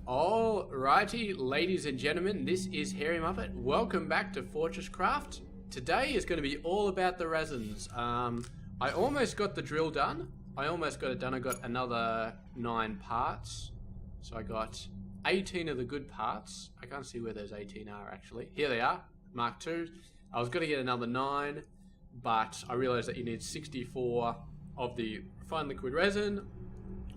Alrighty, ladies and gentlemen, this is Hairymuppet. Welcome back to Fortress Craft. Today is going to be all about the resins. I almost got the drill done. I almost got it done. I got another 9 parts. So I got 18 of the good parts. I can't see where those 18 are actually. Here they are, Mark II. I was going to get another 9, but I realized that you need 64 of the refined liquid resin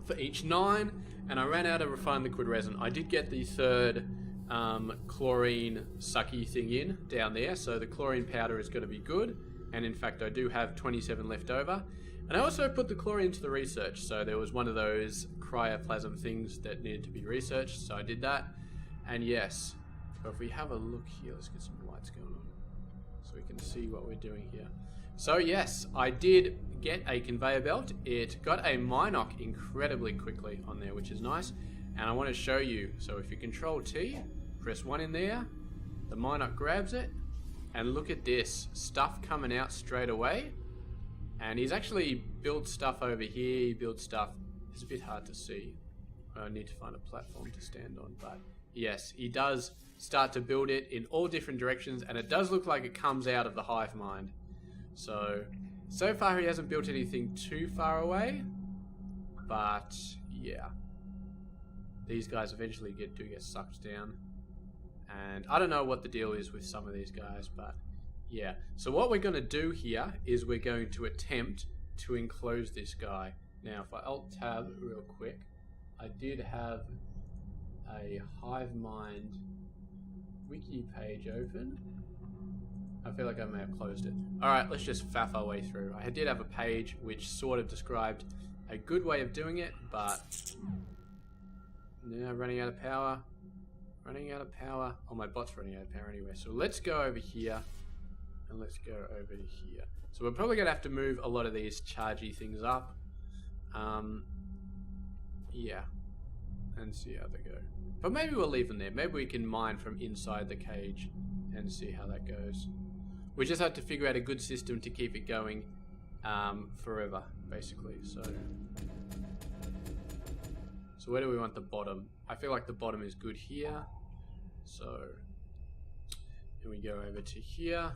for each 9, and I ran out of refined liquid resin. I did get the third chlorine sucky thing in down there, so the chlorine powder is going to be good, and in fact I do have 27 left over. And I also put the chlorine into the research, so there was one of those cryoplasm things that needed to be researched, so I did that. And yes, so if we have a look here, let's get some lights going on so we can see what we're doing here. So yes, I did get a conveyor belt. It got a Minoc incredibly quickly on there, which is nice. And I want to show you. So if you control T, press 1 in there, the Minoc grabs it, and look at this. Stuff coming out straight away. And he's actually built stuff over here. He built stuff. It's a bit hard to see. I need to find a platform to stand on. But yes, he does start to build it in all different directions. And it does look like it comes out of the hive mind. So far he hasn't built anything too far away, but yeah, these guys eventually do get sucked down, and I don't know what the deal is with some of these guys, but yeah. So what we're going to do here is we're going to attempt to enclose this guy. Now if I Alt-Tab real quick, I did have a hive mind wiki page open. I feel like I may have closed it. Alright, let's just faff our way through. I did have a page which sort of described a good way of doing it, but now running out of power. Running out of power. Oh, my bot's running out of power anyway. So let's go over here and let's go over to here. So we're probably going to have to move a lot of these chargy things up. Yeah. And see how they go. But maybe we'll leave them there. Maybe we can mine from inside the cage and see how that goes. We just have to figure out a good system to keep it going forever, basically. So where do we want the bottom? I feel like the bottom is good here. So then we go over to here,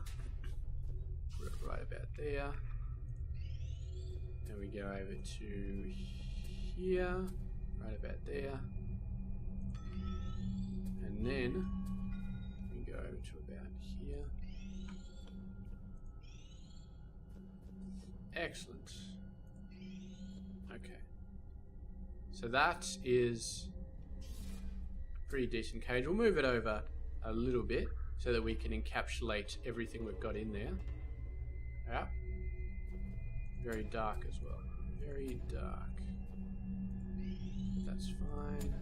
put it right about there. Then we go over to here, right about there. And then we go over to about here. Excellent. Okay. So that is a pretty decent cage. We'll move it over a little bit so that we can encapsulate everything we've got in there. Yeah. Very dark as well. Very dark. That's fine.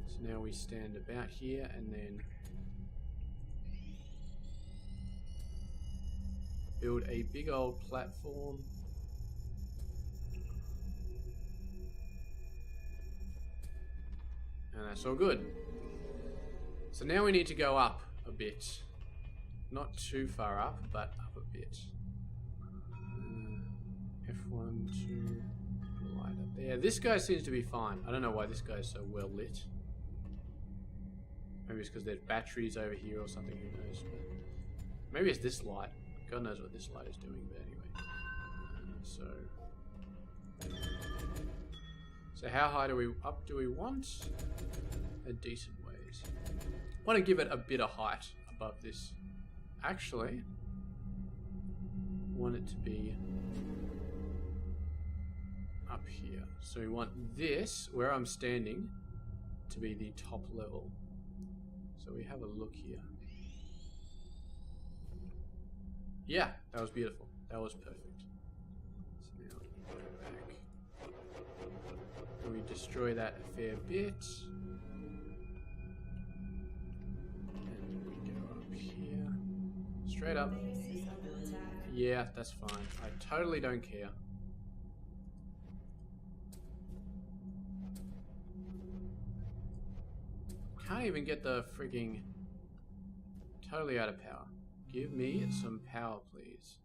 So now we stand about here and then build a big old platform. And that's all good. So now we need to go up a bit. Not too far up, but up a bit. F1, 2, light up there. This guy seems to be fine. I don't know why this guy's so well lit. Maybe it's because there's batteries over here or something, who knows. But maybe it's this light. God knows what this light is doing, but anyway. So how high do we want? A decent ways. I want to give it a bit of height above this. Actually, want it to be up here. So we want this, where I'm standing, to be the top level. So we have a look here. Yeah, that was beautiful. That was perfect. So now we go back. And we destroy that a fair bit. And we go up here. Straight up. Yeah, that's fine. I totally don't care. Can't even get the frigging... Totally out of power. Give me some power, please.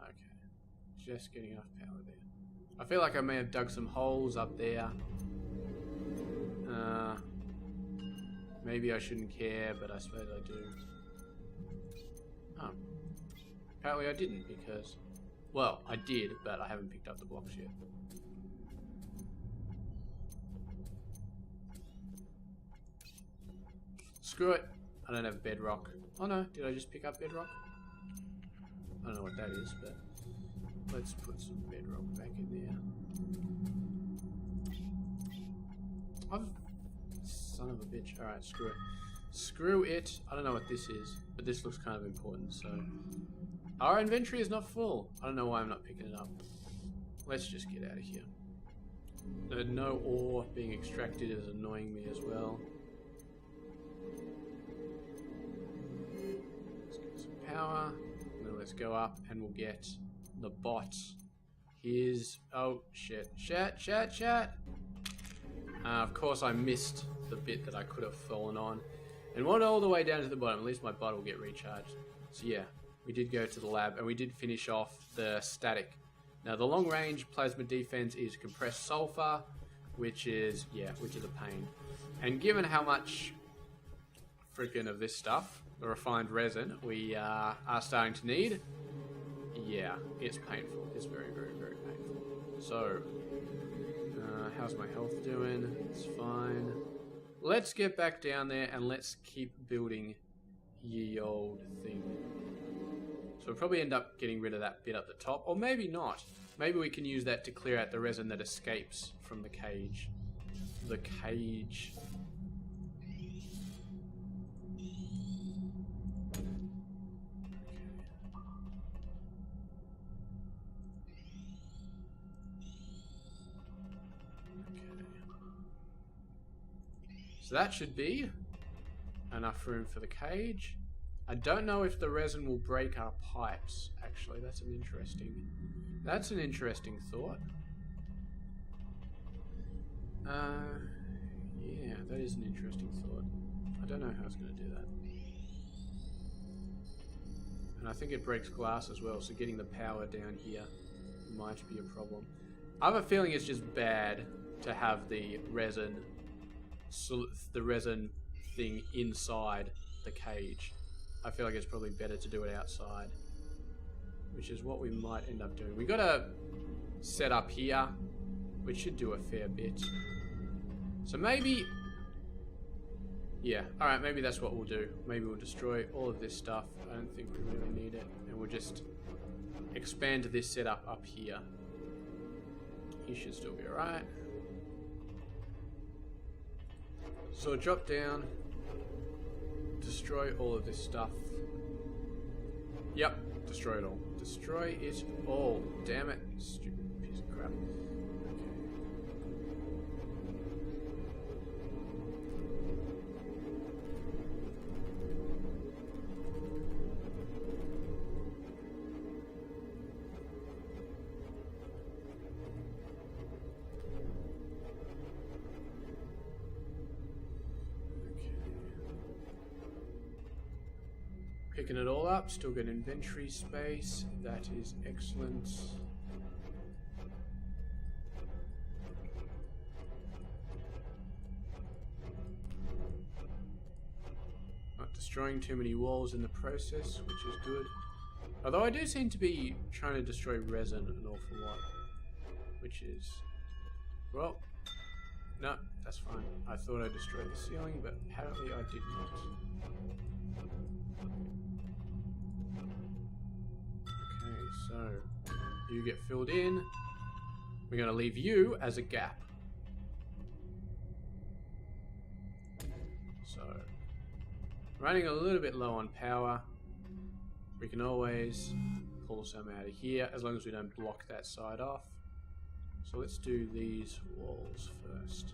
Okay. Just getting enough power there. I feel like I may have dug some holes up there. Maybe I shouldn't care, but I suppose I do. Oh. Apparently I didn't because... Well, I did, but I haven't picked up the blocks yet. Screw it. I don't have bedrock. Oh no, did I just pick up bedrock? I don't know what that is, but... Let's put some bedrock back in there. Son of a bitch. Alright, screw it. Screw it. I don't know what this is, but this looks kind of important, so... Our inventory is not full. I don't know why I'm not picking it up. Let's just get out of here. No ore being extracted is annoying me as well. Let's get some power. And then let's go up and we'll get the bot. Here's... Oh, shit. Chat. Of course I missed the bit that I could have fallen on. And went all the way down to the bottom. At least my bot will get recharged. So yeah, we did go to the lab and we did finish off the static. Now the long range plasma defense is compressed sulfur, which is a pain. And given how much freaking of this stuff, the refined resin, we are starting to need, yeah, it's painful. It's very, very, very painful. So, how's my health doing? It's fine. Let's get back down there and let's keep building ye old thing. So we'll probably end up getting rid of that bit up the top, or maybe not. Maybe we can use that to clear out the resin that escapes from the cage. The cage. So that should be enough room for the cage. I don't know if the resin will break our pipes, actually. That's an interesting thought. Yeah, that is an interesting thought. I don't know how it's going to do that. And I think it breaks glass as well, so getting the power down here might be a problem. I have a feeling it's just bad to have the resin thing inside the cage. I feel like it's probably better to do it outside, which is what we might end up doing. We got a set up here, which should do a fair bit. So maybe, yeah, all right, maybe that's what we'll do. Maybe we'll destroy all of this stuff. I don't think we really need it, and we'll just expand this setup up here. He should still be all right. So drop down, destroy all of this stuff. Yep, destroy it all. Destroy it all. Damn it, stupid piece of crap. Picking it all up, still got inventory space, that is excellent. Not destroying too many walls in the process, which is good. Although I do seem to be trying to destroy resin an awful lot, which is, well, no, that's fine. I thought I destroyed the ceiling, but apparently I did not. So, you get filled in. We're going to leave you as a gap. So, running a little bit low on power. We can always pull some out of here as long as we don't block that side off. So let's do these walls first.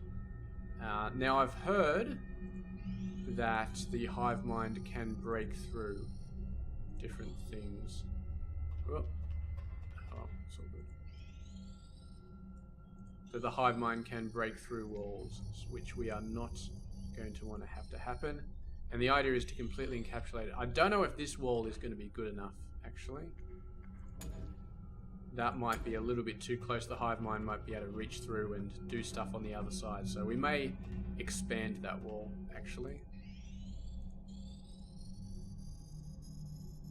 Now I've heard that the hive mind can break through different things. Oh, it's all good. So the hive mind can break through walls, which we are not going to want to have to happen. And the idea is to completely encapsulate it. I don't know if this wall is going to be good enough, actually. that might be a little bit too close. The hive mind might be able to reach through and do stuff on the other side. So we may expand that wall, actually.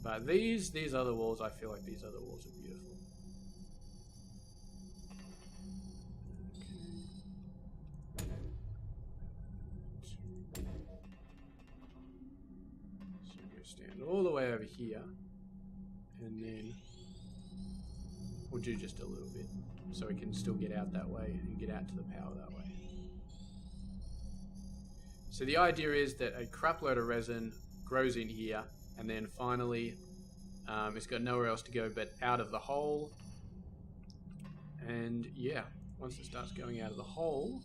But these other walls, I feel like these other walls are beautiful. So go stand all the way over here, and then we'll do just a little bit, so we can still get out that way and get out to the power that way. So the idea is that a crap load of resin grows in here, and then finally it's got nowhere else to go but out of the hole. And yeah, once it starts going out of the hole,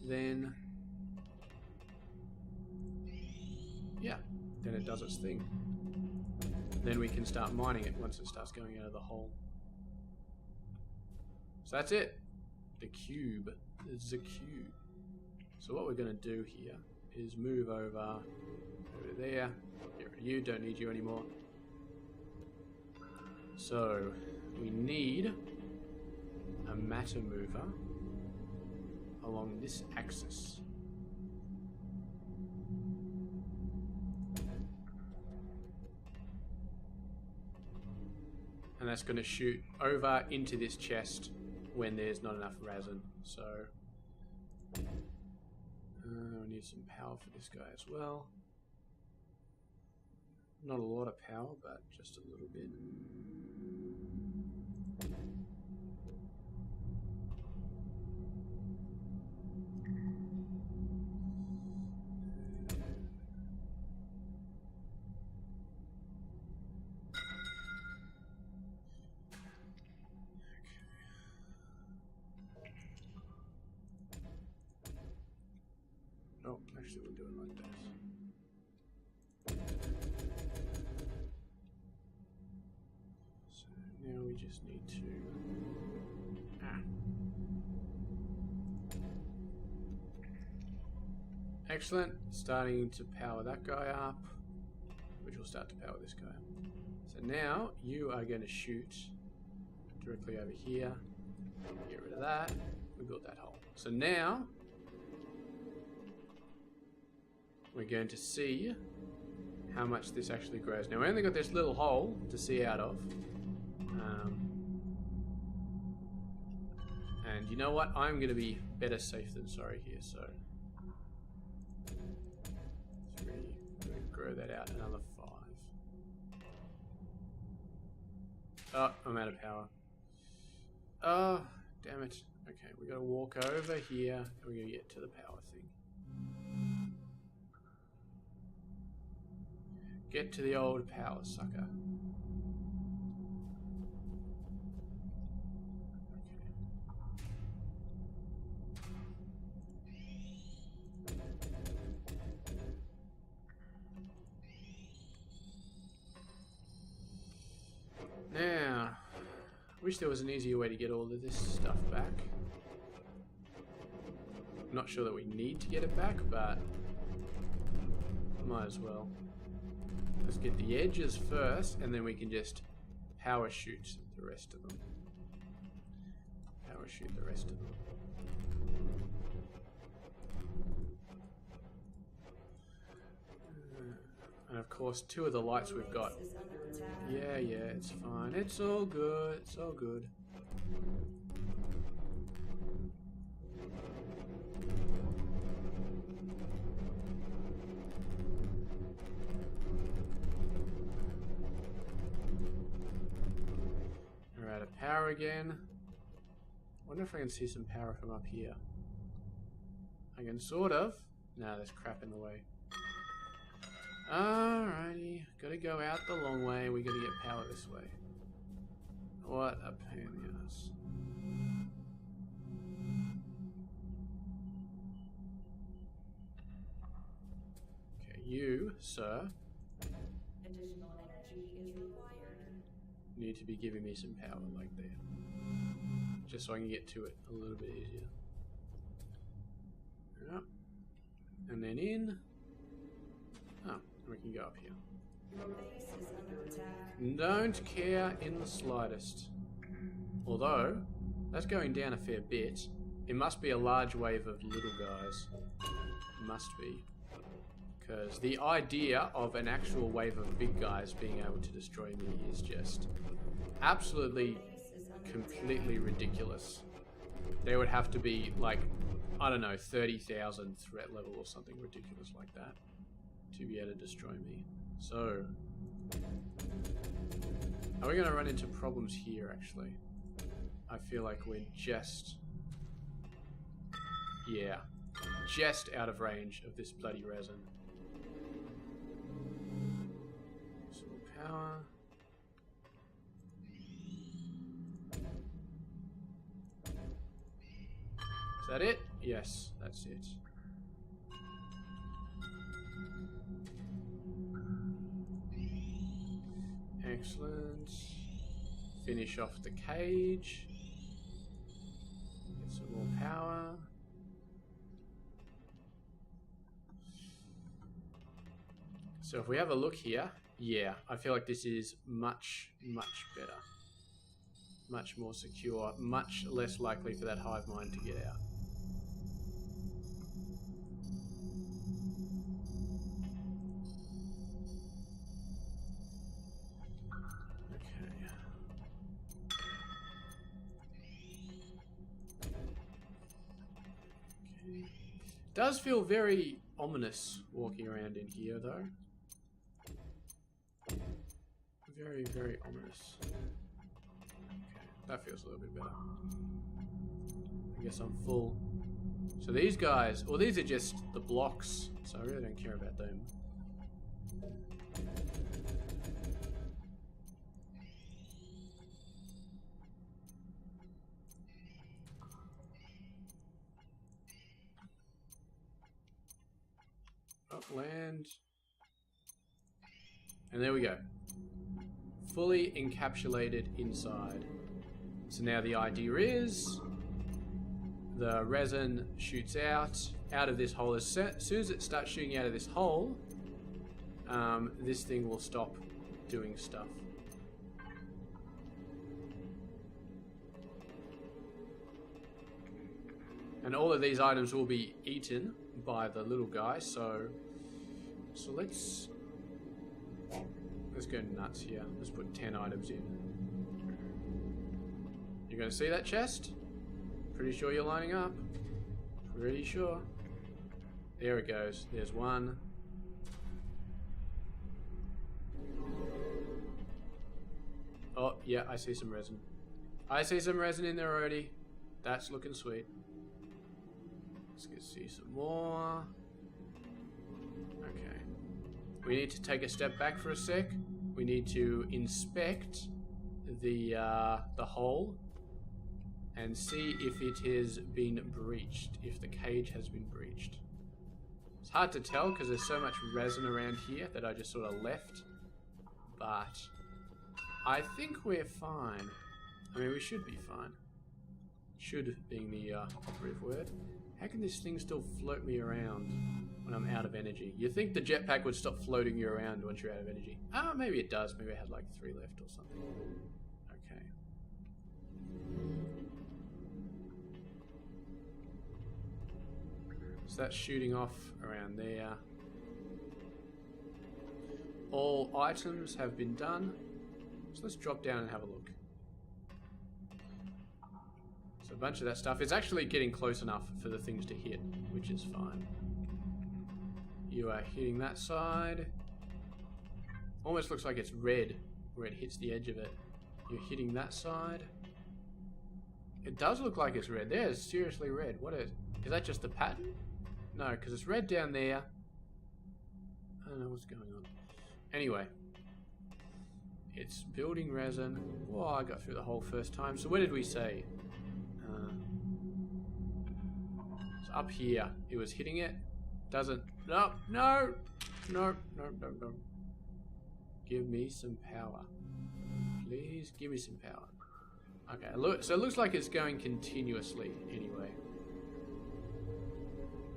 then yeah, then it does its thing. Then we can start mining it once it starts going out of the hole. So that's it. The cube is the cube. So what we're going to do here is move over there. Get rid of you, don't need you anymore. So we need a matter mover along this axis. And that's going to shoot over into this chest when there's not enough resin. So we need some power for this guy as well. Not a lot of power, but just a little bit. Oh, actually we'll do it like this. So now we just need to... Excellent. Starting to power that guy up, which will start to power this guy up. So now you are going to shoot directly over here. Get rid of that. We built that hole. So now we're going to see how much this actually grows. Now we only got this little hole to see out of. And you know what? I'm going to be better safe than sorry here. So 3, we're going to grow that out another 5. Oh, I'm out of power. Oh, damn it. Okay, we got to walk over here and we're going to get to the power thing. Get to the old power sucker. Now, wish there was an easier way to get all of this stuff back. I'm not sure that we need to get it back, but might as well. Let's get the edges first, and then we can just power shoot the rest of them. Power shoot the rest of them. And of course, 2 of the lights we've got. Yeah, it's fine. It's all good. It's all good. We're out of power again. I wonder if I can see some power from up here. I can sort of. No, there's crap in the way. Alrighty, gotta go out the long way. We gotta get power this way. What a pain in the ass. Okay, you, sir, additional energy is required. need to be giving me some power like there. Just so I can get to it a little bit easier. Yep. And then in. Oh, we can go up here. Your base is under attack. Don't care in the slightest. Although, that's going down a fair bit. It must be a large wave of little guys. Must be. Because the idea of an actual wave of big guys being able to destroy me is just absolutely, completely ridiculous. There would have to be, like, I don't know, 30,000 threat level or something ridiculous like that to be able to destroy me. So, are we going to run into problems here, actually? I feel like we're just... yeah, just out of range of this bloody resin. Small power. Is that it? Yes, that's it. Excellent. Finish off the cage. Get some more power. So if we have a look here, yeah, I feel like this is much, much better. Much more secure, much less likely for that hive mind to get out. Does feel very ominous walking around in here, though. Very, very ominous. Okay, that feels a little bit better. I guess I'm full. So these guys, well, these are just the blocks, so I really don't care about them. Land. And there we go. Fully encapsulated inside. So now the idea is the resin shoots out of this hole. As soon as it starts shooting out of this hole, this thing will stop doing stuff. And all of these items will be eaten by the little guy, so let's go nuts here. Let's put 10 items in. You're gonna see that chest? Pretty sure you're lining up. Pretty sure. There it goes. There's one. Oh, yeah, I see some resin. I see some resin in there already. That's looking sweet. Let's get see some more. Okay. We need to take a step back for a sec. We need to inspect the hole and see if it has been breached, if the cage has been breached. It's hard to tell because there's so much resin around here that I just sort of left, but I think we're fine. I mean, we should be fine. Should being the operative word. How can this thing still float me around when I'm out of energy? You'd think the jetpack would stop floating you around once you're out of energy. Ah, maybe it does. Maybe I had like 3 left or something. Okay. So that's shooting off around there. All items have been done. So let's drop down and have a look. So a bunch of that stuff is actually getting close enough for the things to hit, which is fine. You are hitting that side. Almost looks like it's red where it hits the edge of it. You're hitting that side. It does look like it's red. There is seriously red. What is that just the pattern? No, because it's red down there. I don't know what's going on. Anyway. It's building resin. Whoa, I got through the hole first time. So where did we say? It's up here. It was hitting it. Doesn't. No, no, no, no, no, no. Give me some power. Please give me some power. Okay, look. So it looks like it's going continuously anyway.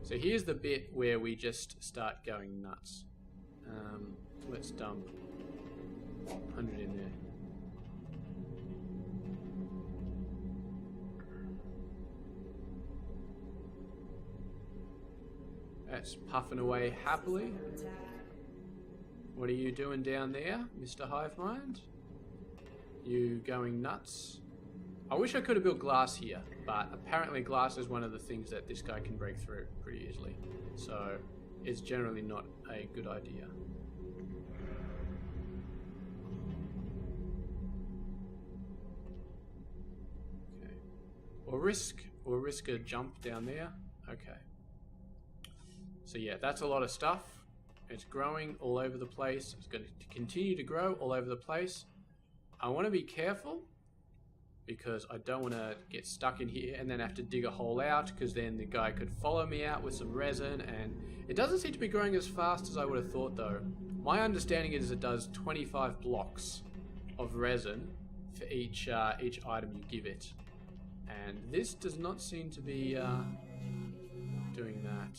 So here's the bit where we just start going nuts. Let's dump 100 in there. That's puffing away happily. What are you doing down there, Mr. Hive Mind? You going nuts? I wish I could have built glass here, but apparently glass is one of the things that this guy can break through pretty easily. So it's generally not a good idea. Okay. Or risk a jump down there. Okay. So yeah, that's a lot of stuff. It's growing all over the place. It's going to continue to grow all over the place. I want to be careful because I don't want to get stuck in here and then have to dig a hole out, because then the guy could follow me out with some resin, and it doesn't seem to be growing as fast as I would have thought though. My understanding is it does 25 blocks of resin for each item you give it, and this does not seem to be doing that.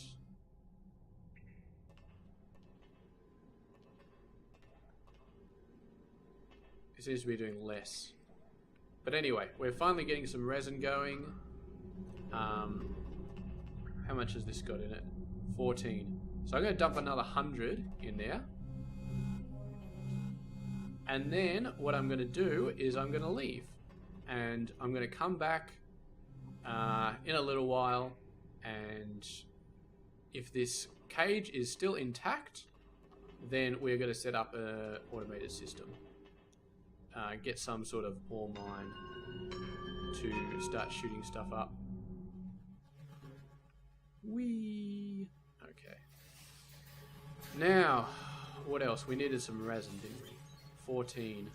It seems to be doing less. But anyway, we're finally getting some resin going. How much has this got in it? 14. So I'm going to dump another 100 in there. And then what I'm going to do is I'm going to leave. And I'm going to come back in a little while. And if this cage is still intact, then we're going to set up an automated system. Get some sort of ore mine to start shooting stuff up. Whee! Okay. Now, what else? We needed some resin, didn't we? 14.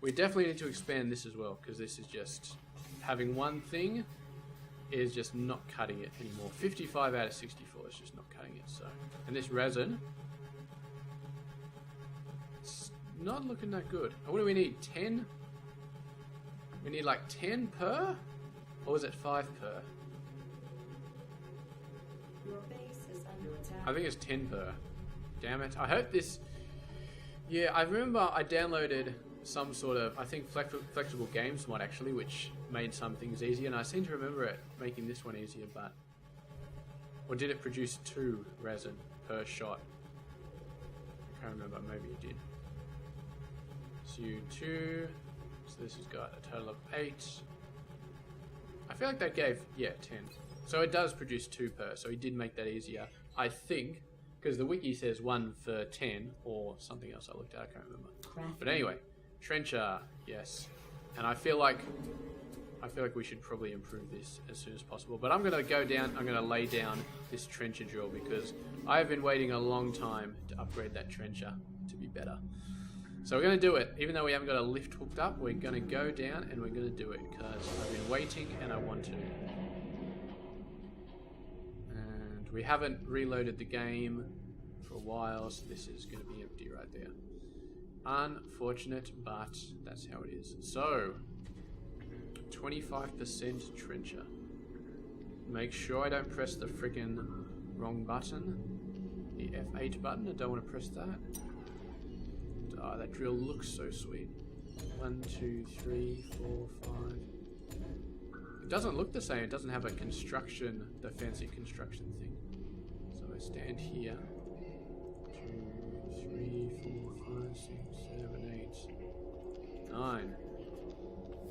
We definitely need to expand this as well, because this is just... having one thing is just not cutting it anymore. 55 out of 64 is just not cutting it, so... And this resin... not looking that good. What do we need? 10? We need like 10 per? Or was it 5 per? Your base is under attack. I think it's 10 per. Damn it. I hope this... Yeah, I remember I downloaded some sort of, I think, flexible games mod actually, which made some things easier, and I seem to remember it making this one easier, but... Or did it produce 2 resin per shot? I can't remember. Maybe it did. U2, so this has got a total of 8. I feel like that gave, yeah, 10. So it does produce 2 per, so he did make that easier. I think, because the wiki says 1 for 10, or something else I looked at, I can't remember. But anyway, trencher, yes. And I feel like we should probably improve this as soon as possible. But I'm going to go down, I'm going to lay down this trencher drill, because I have been waiting a long time to upgrade that trencher to be better. So we're going to do it. Even though we haven't got a lift hooked up, we're going to go down and we're going to do it, because I've been waiting and I want to. And we haven't reloaded the game for a while, so this is going to be empty right there. Unfortunate, but that's how it is. So, 25% trencher. Make sure I don't press the freaking wrong button. The F8 button, I don't want to press that. Oh, that drill looks so sweet. 1, 2, 3, 4, 5. It doesn't look the same. It doesn't have a construction, the fancy construction thing. So I stand here. 2, 3, 4, 5, 6, 7, 8, 9.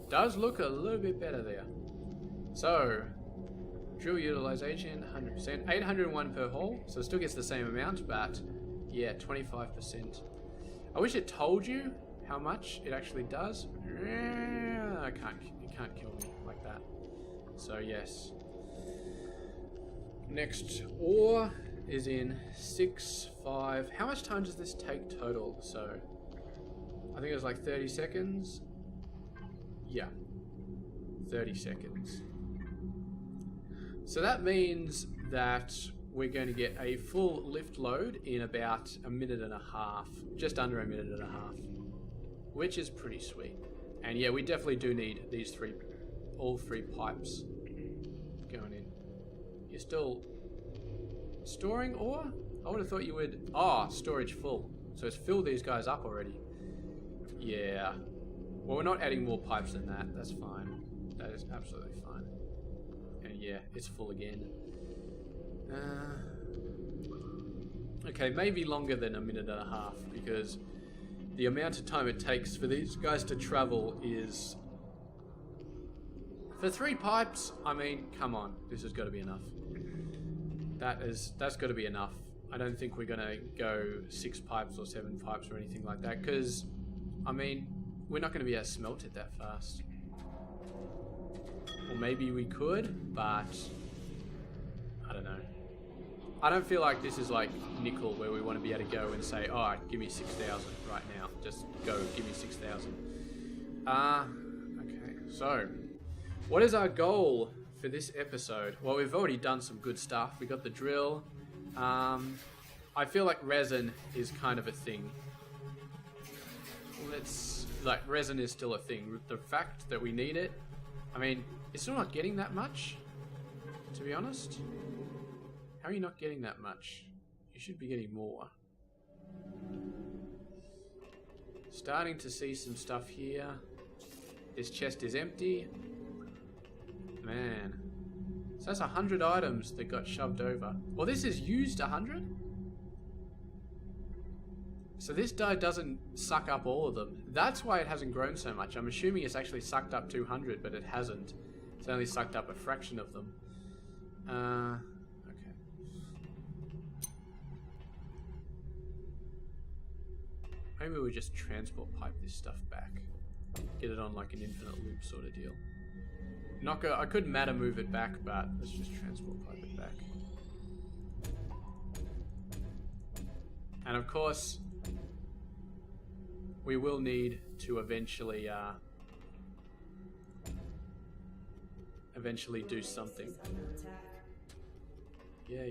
Does look a little bit better there. So, drill utilization, 100%. 801 per hole, so it still gets the same amount, but yeah, 25%. I wish it told you how much it actually does. It can't kill me like that. So yes. Next ore is in 6, 5. How much time does this take total? So I think it was like 30 seconds. Yeah, 30 seconds. So that means that we're going to get a full lift load in about a minute and a half, just under a minute and a half, which is pretty sweet. And yeah, we definitely do need these all three pipes going in. You're still storing ore? I would have thought you would. Ah, storage full. So it's filled these guys up already. Yeah. Well, we're not adding more pipes than that. That's fine. That is absolutely fine. And yeah, it's full again. Okay, maybe longer than a minute and a half, because the amount of time it takes for these guys to travel is... For 3 pipes, I mean, come on. This has got to be enough. That's got to be enough. I don't think we're going to go 6 pipes or 7 pipes or anything like that, because, I mean, we're not going to be able to smelt it that fast. Or maybe we could, but I don't know. I don't feel like this is like nickel, where we want to be able to go and say, oh, give me 6,000 right now. Just go, give me 6,000. Okay, so what is our goal for this episode? Well, we've already done some good stuff. We got the drill. I feel like resin is kind of a thing. Resin is still a thing. The fact that we need it, I mean, it's still not getting that much, to be honest. How are you not getting that much? You should be getting more. Starting to see some stuff here. This chest is empty. Man. So that's 100 items that got shoved over. Well, this is used 100? So this die doesn't suck up all of them. That's why it hasn't grown so much. I'm assuming it's actually sucked up 200, but it hasn't. It's only sucked up a fraction of them. Okay. Maybe we'll just transport pipe this stuff back. Get it on like an infinite loop sort of deal. I could matter move it back, but let's just transport pipe it back. And of course, we will need to eventually do something. Yeah.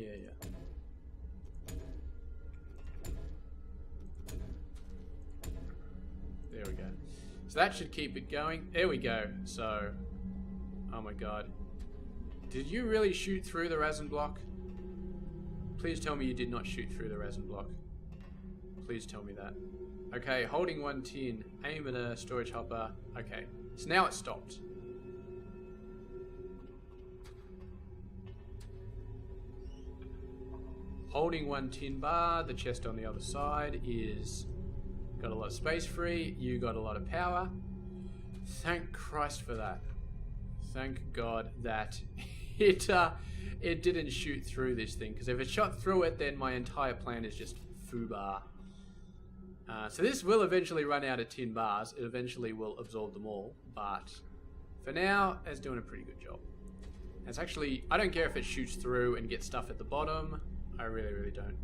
There we go. So that should keep it going. There we go. So, oh my god. Did you really shoot through the resin block? Please tell me you did not shoot through the resin block. Please tell me that. Okay, holding 1 tin, aim at a storage hopper. Okay, so now it stopped. Holding 1 tin bar, the chest on the other side is got a lot of space free. You got a lot of power. Thank Christ for that. Thank God that it didn't shoot through this thing, because if it shot through it, then my entire plan is just foobar. So this will eventually run out of tin bars. It eventually will absorb them all, but for now, it's doing a pretty good job. It's actually, I don't care if it shoots through and gets stuff at the bottom. I really don't.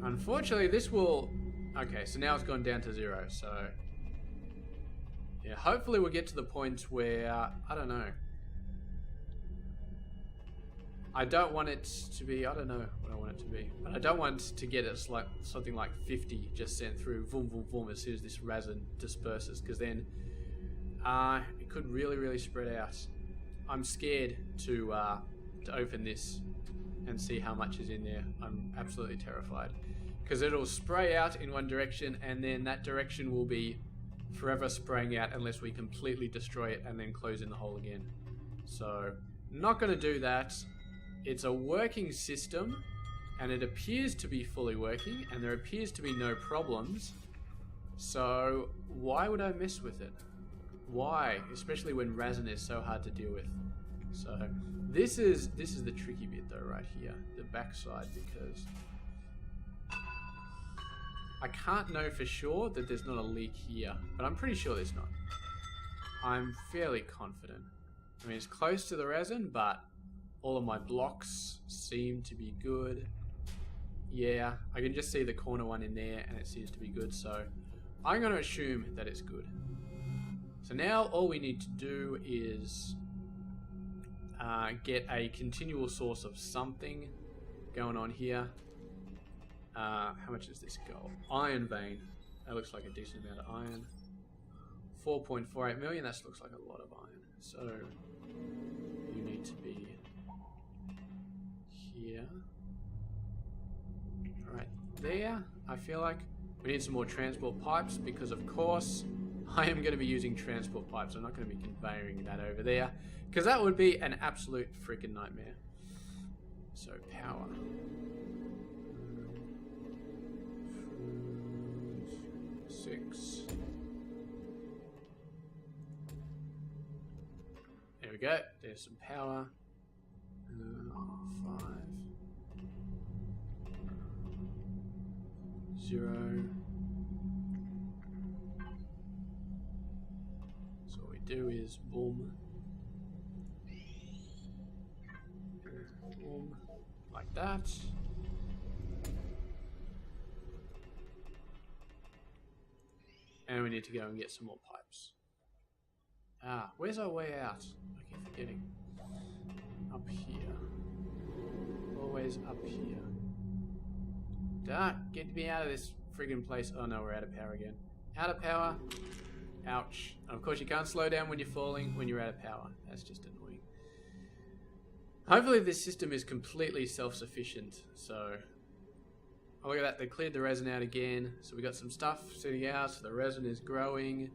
Unfortunately, this will... Okay, so now it's gone down to 0, so... Yeah, hopefully we'll get to the point where... I don't know. I don't want it to be... I don't know what I want it to be. But I don't want to get it like something like 50 just sent through, boom, boom, boom, as soon as this resin disperses. Because then it could really spread out. I'm scared to open this and see how much is in there. I'm absolutely terrified. Because it'll spray out in one direction, and then that direction will be forever spraying out unless we completely destroy it and then close in the hole again. So, not going to do that. It's a working system, and it appears to be fully working, and there appears to be no problems. So, why would I mess with it? Why? Especially when resin is so hard to deal with. So, this is the tricky bit though, right here. The backside, because I can't know for sure that there's not a leak here, but I'm pretty sure there's not. I'm fairly confident. I mean, it's close to the resin, but all of my blocks seem to be good. Yeah, I can just see the corner one in there, and it seems to be good, so I'm going to assume that it's good. So now all we need to do is get a continual source of something going on here. How much is this gold? Iron vein. That looks like a decent amount of iron. 4.48 million. That looks like a lot of iron. So you need to be here. Right there. I feel like We need some more transport pipes because, of course, I am going to be using transport pipes. I'm not going to be conveying that over there because that would be an absolute freaking nightmare. So, power. 6. There we go. There's some power. 5. 0. So what we do is boom. Boom. Like that. And we need to go and get some more pipes. Ah, where's our way out? I keep forgetting. Up here. Always up here. Duh, get me out of this friggin' place. Oh no, we're out of power again. Out of power. Ouch. And of course you can't slow down when you're falling when you're out of power. That's just annoying. Hopefully this system is completely self-sufficient. So, oh look at that, they cleared the resin out again. So we got some stuff sitting out, so the resin is growing.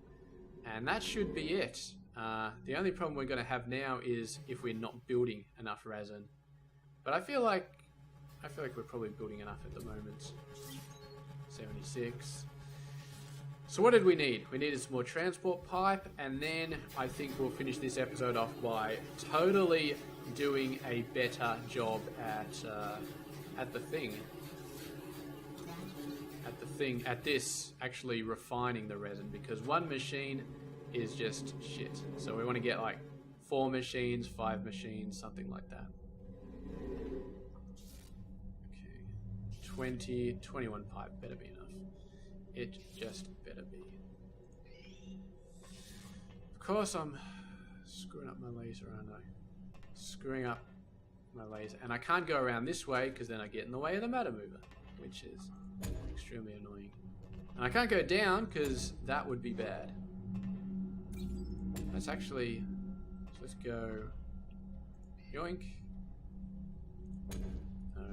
And that should be it. The only problem we're going to have now is if we're not building enough resin. But I feel like we're probably building enough at the moment. 76. So what did we need? We needed some more transport pipe, and then I think we'll finish this episode off by totally doing a better job at this actually refining the resin, because one machine is just shit. So we want to get like 4 machines, 5 machines, something like that. 20, 21 pipe better be enough. It just better be. Of course I'm screwing up my laser, aren't I? Screwing up my laser. And I can't go around this way because then I get in the way of the matter mover, which is extremely annoying. And I can't go down because that would be bad. Let's actually, let's go yoink. No.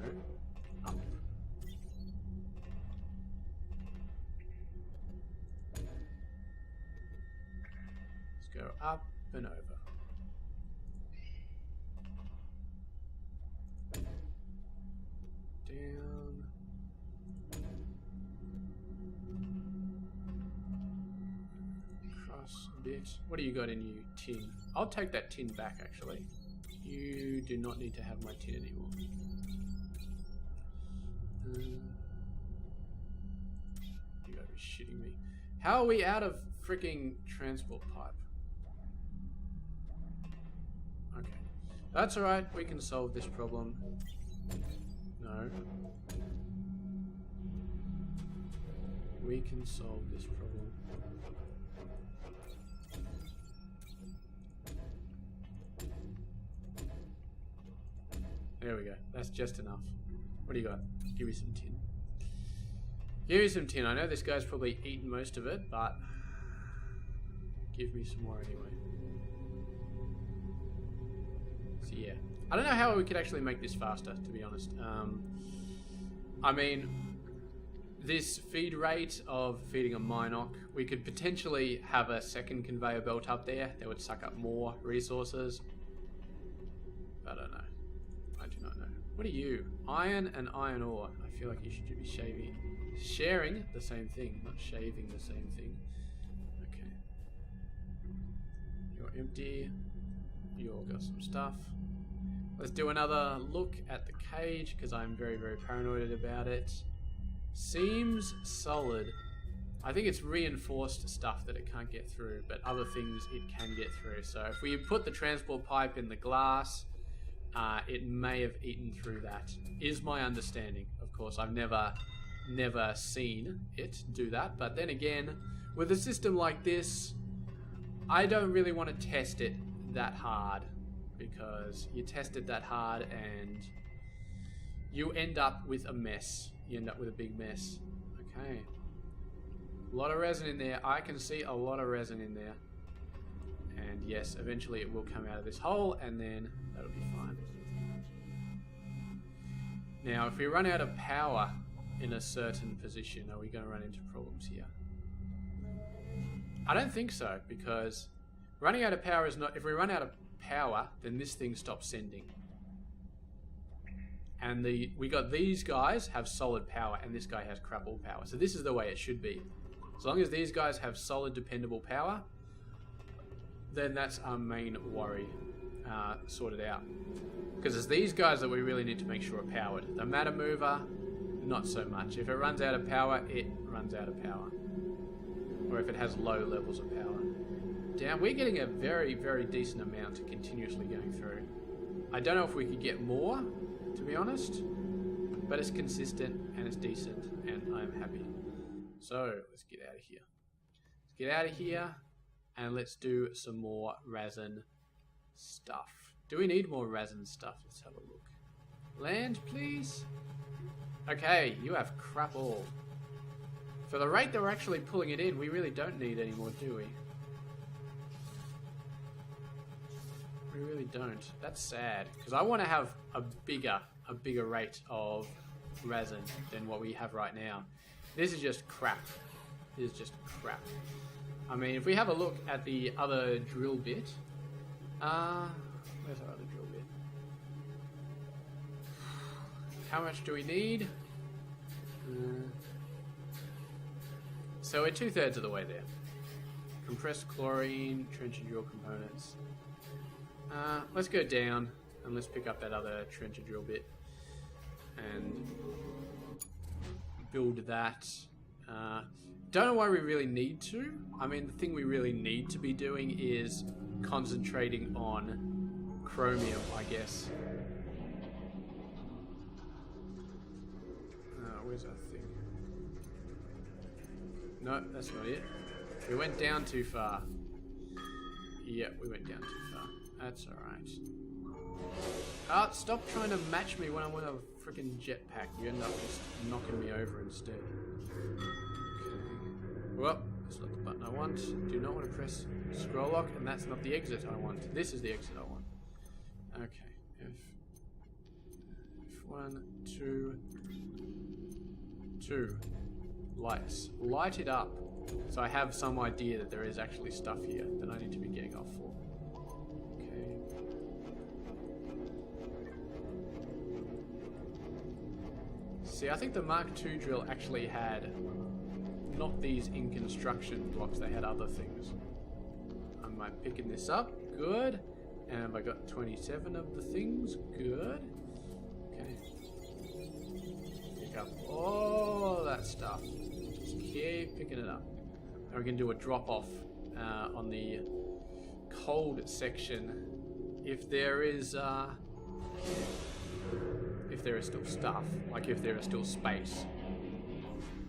Up. Go up and over. Down. Cross a bit. What do you got in you, tin? I'll take that tin back, actually. You do not need to have my tin anymore. You gotta be shitting me. How are we out of freaking transport pipe? Okay. That's alright, we can solve this problem. No. We can solve this problem. There we go. That's just enough. What do you got? Give me some tin. Give me some tin. I know this guy's probably eaten most of it, but give me some more anyway. So yeah, I don't know how we could actually make this faster, to be honest. I mean, this feed rate of feeding a Minoc, we could potentially have a second conveyor belt up there that would suck up more resources. I don't know. I do not know. What are you? Iron and iron ore. I feel like you should be sharing the same thing, not shaving the same thing. Okay. You're empty. You all got some stuff. Let's do another look at the cage because I'm very, very paranoid about it. Seems solid. I think it's reinforced stuff that it can't get through, but other things it can get through. So if we put the transport pipe in the glass, it may have eaten through that, is my understanding. Of course, I've never seen it do that, but then again, with a system like this, I don't really want to test it that hard, because you test it that hard and you end up with a mess. You end up with a big mess. Okay. A lot of resin in there. I can see a lot of resin in there. And yes, eventually it will come out of this hole and then that'll be fine. Now, if we run out of power in a certain position, are we going to run into problems here? I don't think so, because running out of power is not... If we run out of power, then this thing stops sending. And we got these guys have solid power, and this guy has crap all power. So this is the way it should be. As long as these guys have solid, dependable power, then that's our main worry sorted out. Because it's these guys that we really need to make sure are powered. The matter mover, not so much. If it runs out of power, it runs out of power. Or if it has low levels of power. Damn, we're getting a very, very decent amount continuously going through. I don't know if we could get more, to be honest. But it's consistent and it's decent and I'm happy. So, let's get out of here. Let's get out of here and let's do some more resin stuff. Do we need more resin stuff? Let's have a look. Land, please. Okay, you have crap all. For the rate that we're actually pulling it in, we really don't need any more, do we? We really don't. That's sad, because I want to have a bigger rate of resin than what we have right now. This is just crap. This is just crap. I mean, if we have a look at the other drill bit, where's our other drill bit? How much do we need? So we're 2/3 of the way there. Compressed chlorine, trench and drill components. Let's go down and let's pick up that other trench and drill bit and build that. Don't know why we really need to. I mean, the thing we really need to be doing is concentrating on chromium, I guess. Where's our thing? No, that's not it. We went down too far. Yeah, we went down too far. That's alright. Stop trying to match me when I'm on a freaking jetpack. You end up just knocking me over instead. Okay. Well, that's not the button I want. Do not want to press scroll lock, and that's not the exit I want. This is the exit I want. Okay. F1, 2, 2. Lights. Light it up. So I have some idea that there is actually stuff here that I need to be getting off for. Okay. See, I think the Mark II drill actually had not these in construction blocks, they had other things. Am I picking this up? Good. And have I got 27 of the things? Good. Okay. Pick up all that stuff. Just keep picking it up. And we can do a drop off on the cold section if there is still stuff, like if there is still space.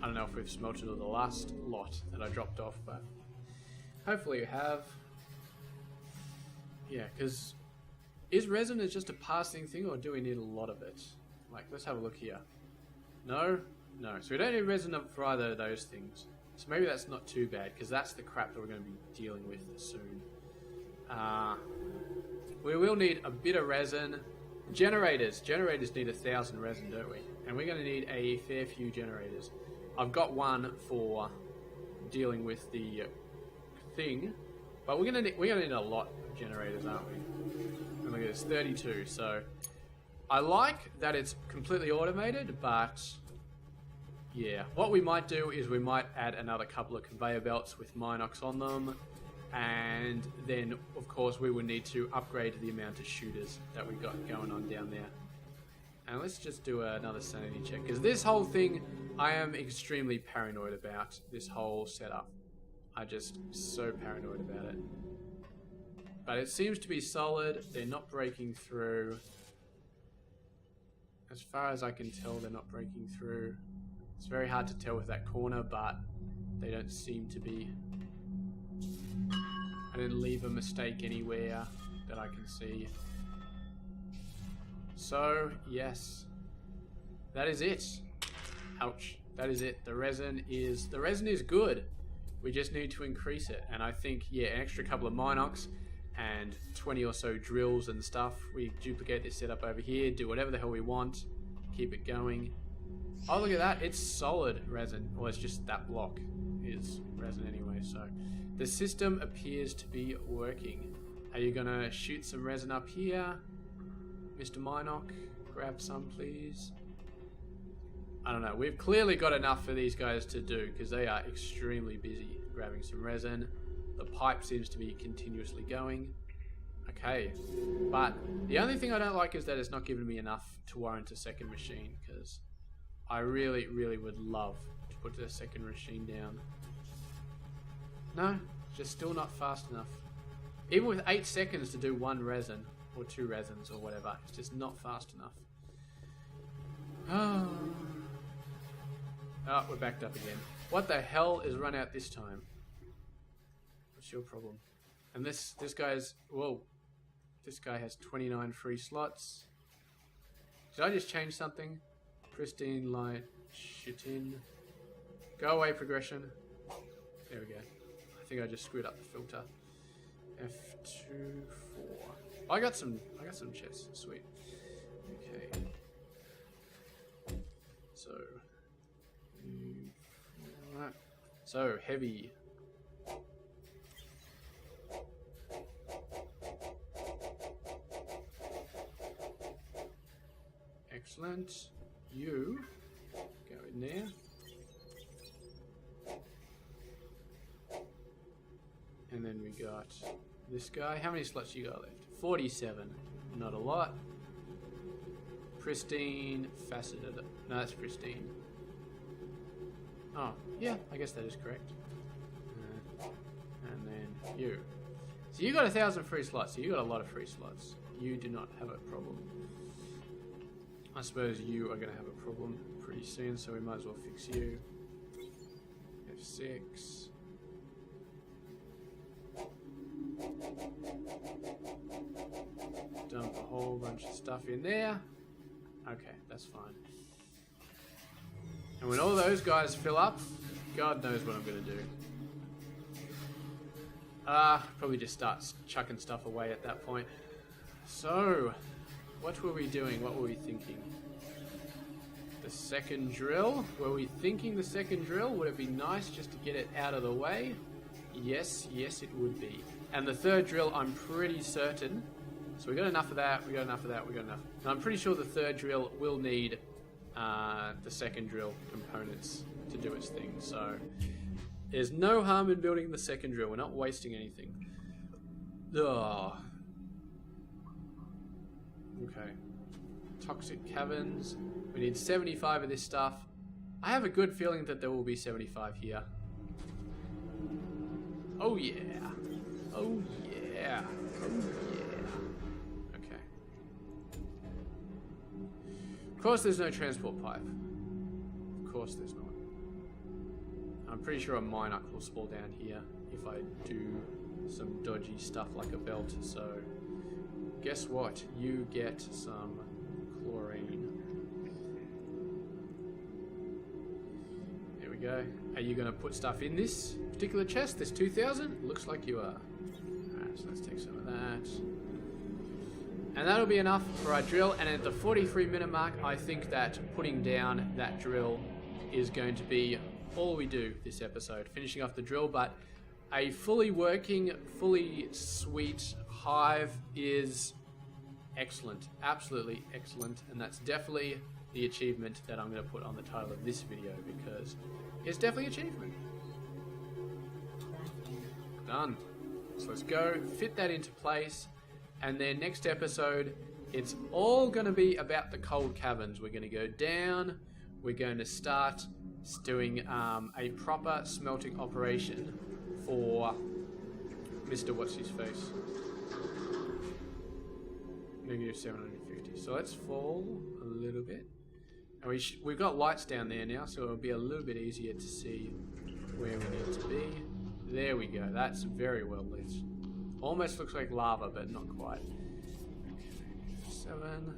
I don't know if we've smelted the last lot that I dropped off, but hopefully you have. Yeah, because is resin just a passing thing, or do we need a lot of it? Like, let's have a look here. No? No. So we don't need resin for either of those things. So maybe that's not too bad, because that's the crap that we're going to be dealing with soon. We will need a bit of resin. Generators. Generators need 1,000 resin, don't we? And we're going to need a fair few generators. I've got one for dealing with the thing, but we're gonna need a lot of generators, aren't we? And look at this, 32. So I like that it's completely automated, but yeah, what we might do is we might add another couple of conveyor belts with Minox on them, and then of course we would need to upgrade the amount of shooters that we got going on down there. And let's just do another sanity check, because this whole thing I am extremely paranoid about, this whole setup. I'm just so paranoid about it. But it seems to be solid. They're not breaking through. As far as I can tell, they're not breaking through. It's very hard to tell with that corner, but they don't seem to be. I didn't leave a mistake anywhere that I can see. So, yes. That is it. Ouch. That is it. The resin is good. We just need to increase it. And I think, yeah, an extra couple of Minox and 20 or so drills and stuff. We duplicate this setup over here, do whatever the hell we want, keep it going. Oh, look at that. It's solid resin. Well, it's just that block is resin anyway, so... The system appears to be working. Are you gonna shoot some resin up here? Mr. Minoc, grab some, please. I don't know. We've clearly got enough for these guys to do, because they are extremely busy grabbing some resin. The pipe seems to be continuously going. Okay. But the only thing I don't like is that it's not giving me enough to warrant a second machine, because I really, really would love to put the second machine down. No, just still not fast enough. Even with 8 seconds to do 1 resin, or 2 resins, or whatever, it's just not fast enough. Oh, we're backed up again. What the hell is run out this time? What's your problem? And this guy's... Whoa. This guy has 29 free slots. Did I just change something? Pristine light. Shit in. Go away, progression. There we go. I think I just screwed up the filter. F2, 4. Oh, I got some chests. Sweet. Okay. So, right. So heavy. Excellent. You go in there. And then we got this guy. How many slots you got left? 47. Not a lot. Pristine, faceted. No, that's pristine. Oh, yeah, I guess that is correct. And then you. So you got 1,000 free slots. So you got a lot of free slots. You do not have a problem. I suppose you are going to have a problem pretty soon, so we might as well fix you. F6. Dump a whole bunch of stuff in there. Okay, that's fine. And when all those guys fill up, God knows what I'm going to do. Probably just start chucking stuff away at that point. So, what were we doing? What were we thinking? The second drill? Were we thinking the second drill? Would it be nice just to get it out of the way? Yes, yes it would be. And the third drill, I'm pretty certain. So we got enough of that, we got enough of that, we got enough. And I'm pretty sure the third drill will need the second drill components to do its thing. So there's no harm in building the second drill. We're not wasting anything. Ugh. Okay. Toxic caverns. We need 75 of this stuff. I have a good feeling that there will be 75 here. Oh yeah. Oh yeah. Oh yeah. Okay. Of course there's no transport pipe. Of course there's not. I'm pretty sure a Minoc will spawn down here if I do some dodgy stuff like a belt, so guess what? You get some chlorine. There we go. Are you going to put stuff in this particular chest? This 2,000? Looks like you are. Alright, so let's take some of that. And that'll be enough for our drill. And at the 43-minute mark, I think that putting down that drill is going to be all we do this episode. Finishing off the drill, but a fully working, fully sweet hive is excellent. Absolutely excellent. And that's definitely the achievement that I'm going to put on the title of this video, because it's definitely achievement. Done. So let's go fit that into place, and then next episode it's all going to be about the cold caverns. We're going to go down, we're going to start doing a proper smelting operation for Mr. What's His Face. Negative 750. So let's fall a little bit. And we've got lights down there now, so it'll be a little bit easier to see where we need to be. There we go. That's very well lit. Almost looks like lava, but not quite. F7.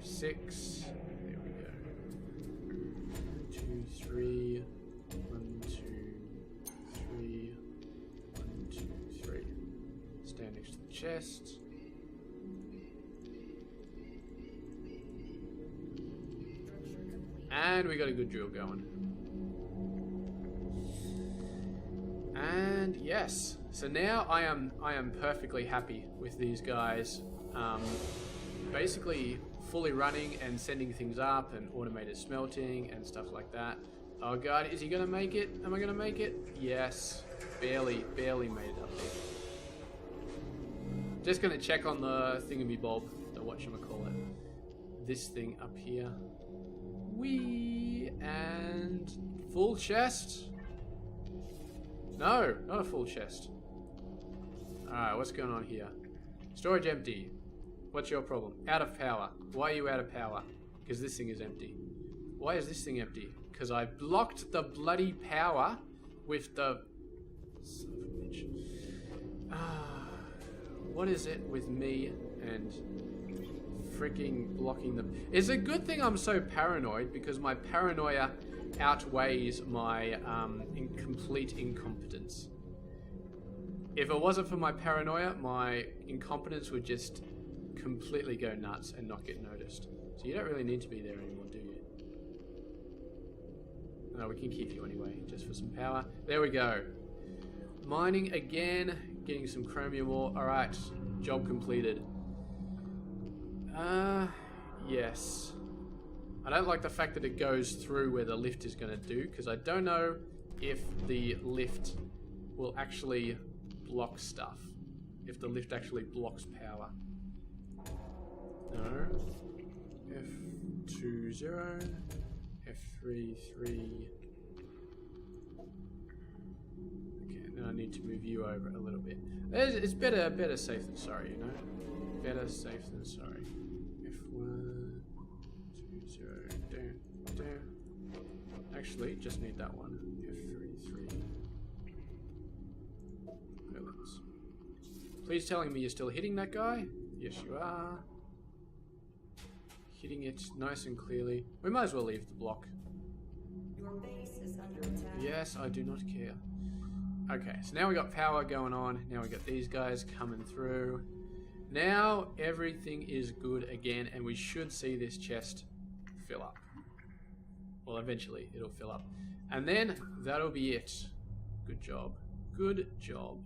F6. There we go. 1, 2, 3. 1, 2, 3. 1, 2, 3. Stand next to the chest. And we got a good drill going. And yes, so now I am perfectly happy with these guys. Basically fully running and sending things up and automated smelting and stuff like that. Oh god, is he gonna make it? Am I gonna make it? Yes. Barely made it up there. Just gonna check on the thingamabob, the whatchamacallit. This thing up here. Whee! And full chest? No, not a full chest. Alright, what's going on here? Storage empty. What's your problem? Out of power. Why are you out of power? Because this thing is empty. Why is this thing empty? Because I blocked the bloody power with the... Son of a bitch. What is it with me and freaking blocking them? It's a good thing I'm so paranoid because my paranoia outweighs my complete incompetence. If it wasn't for my paranoia, my incompetence would just completely go nuts and not get noticed. So you don't really need to be there anymore, do you? No, we can keep you anyway, just for some power. There we go. Mining again, getting some chromium ore. Alright, job completed. Yes. I don't like the fact that it goes through where the lift is going to do, because I don't know if the lift will actually block stuff. If the lift actually blocks power. No. F20. F33. Okay, now I need to move you over a little bit. It's better safe than sorry, you know? Better safe than sorry. F1, 20, down. Actually, just need that one. F33. Villains. Please telling me you're still hitting that guy? Yes, you are. Hitting it nice and clearly. We might as well leave the block. Your base is under attack. Yes, I do not care. Okay, so now we got power going on. Now we got these guys coming through. Now everything is good again, and we should see this chest fill up. Well, eventually it'll fill up. And then that'll be it. Good job. Good job.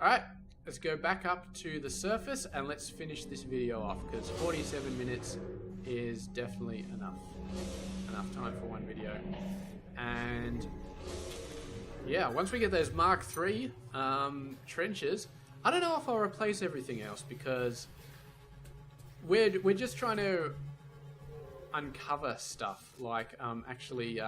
Alright, let's go back up to the surface and let's finish this video off, because 47 minutes is definitely enough. Enough time for one video. And yeah, once we get those Mark III trenches, I don't know if I'll replace everything else, because we're just trying to uncover stuff, like actually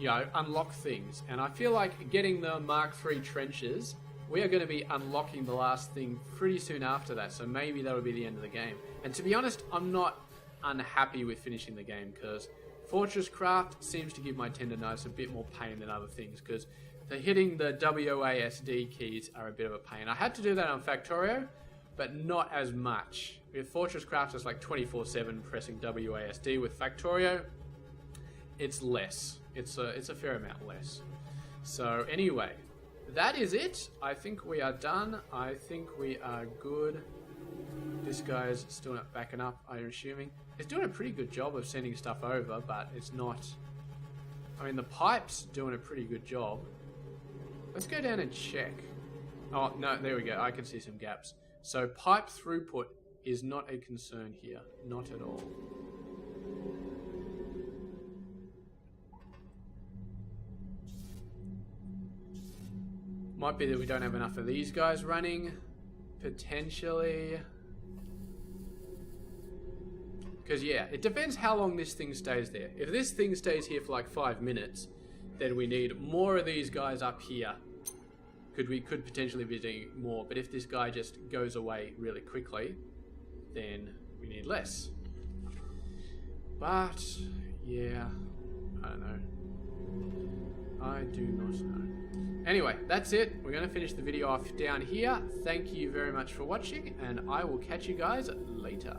unlock things. And I feel like getting the Mark III trenches, we are going to be unlocking the last thing pretty soon after that, so maybe that'll be the end of the game. And to be honest, I'm not unhappy with finishing the game, because Fortress Craft seems to give my tendonitis a bit more pain than other things, because hitting the WASD keys are a bit of a pain. I had to do that on Factorio, but not as much. With Fortress Craft, it's like 24/7 pressing WASD. With Factorio, it's less. It's a fair amount less. So anyway, that is it. I think we are done. I think we are good. This guy's still not backing up, I'm assuming. It's doing a pretty good job of sending stuff over, but it's not... I mean, the pipe's doing a pretty good job. Let's go down and check. Oh, no, there we go. I can see some gaps. So pipe throughput is not a concern here. Not at all. Might be that we don't have enough of these guys running. Potentially. Because, yeah, it depends how long this thing stays there. If this thing stays here for like 5 minutes, then we need more of these guys up here. We could potentially be doing more. But if this guy just goes away really quickly, then we need less. But, yeah, I don't know. I do not know. Anyway, that's it. We're going to finish the video off down here. Thank you very much for watching, and I will catch you guys later.